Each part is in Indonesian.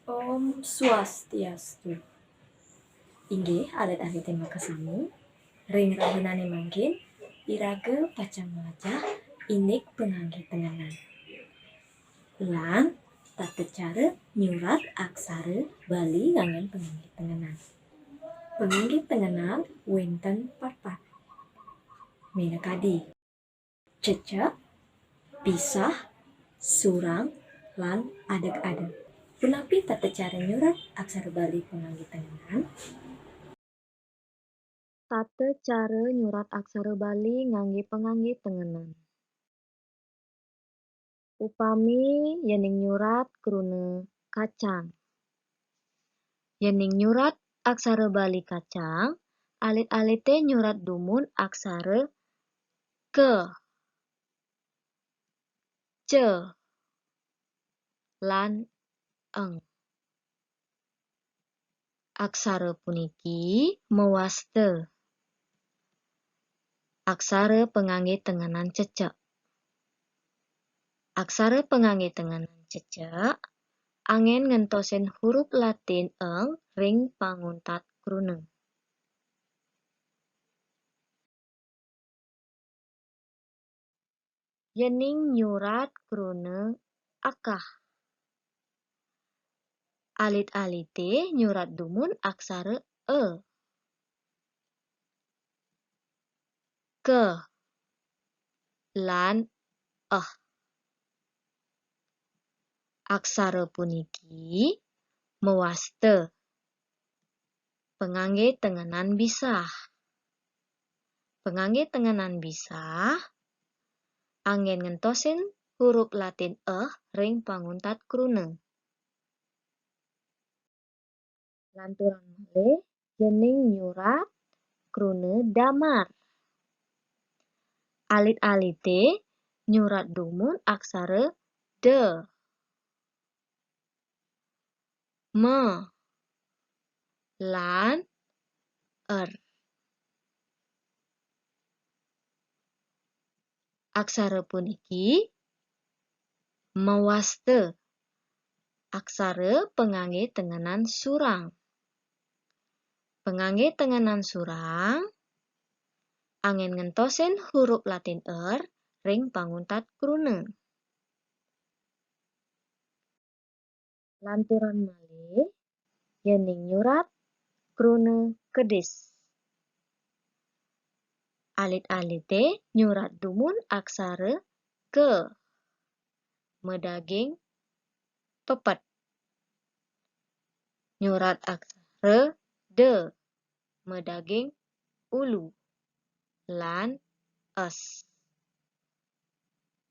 Om Swastiastu. Inggih alit-alit tema kasami. Ring rahunane mangkin. Iraga pacang melajah. Inik penganggih tenganan. Lan tata cara nyurat aksara Bali ngangen penganggih tenganan. Penganggih tenganan wenten pat-pat. Minakadi. Cecak, pisah, surang, lan adeg-adeg. Punapi tata cara nyurat aksara Bali penganggih tenganan. Tata cara nyurat aksara Bali ngangge penganggih tengenan. Upami yening nyurat kruna kacang. Yening nyurat aksara Bali kacang, alit-alite nyurat dumun aksara ke, ce, lan eng. Aksara puniki mewaste. Aksara penganggih tenganan cecek. Aksara penganggih tenganan cecek angin ngentosin huruf Latin eng ring panguntat kruna. Yening nyurat kruna akah. Alit-alite nyurat dumun aksara e. Ke lan aksara puniki mewaste. Penganggih tenganan bisah. Penganggih tenganan bisah angin ngentosin huruf Latin ring panguntat kruna. Lanturan malih yening nyurat kruna damar. Alit-alite nyurat dumun aksara de. Me lan aksara puniki mewaste. Aksara penganggih tenganan surang. Penganggih tenganan surang angin ngentosin huruf Latin ring panguntat kruna. Lanturan malih yening nyurat kruna kedis. Alit-alite nyurat dumun aksara ke. Medaging pepet. Nyurat aksara de. Medaging ulu. Lan es.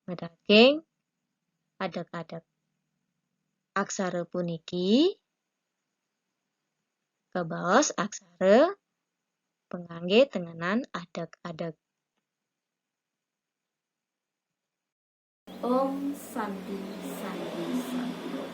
Medaging adeg-adeg. Aksara puniki kebaos aksara penganggih tenganan adeg-adeg. Om Santi Santi Santi.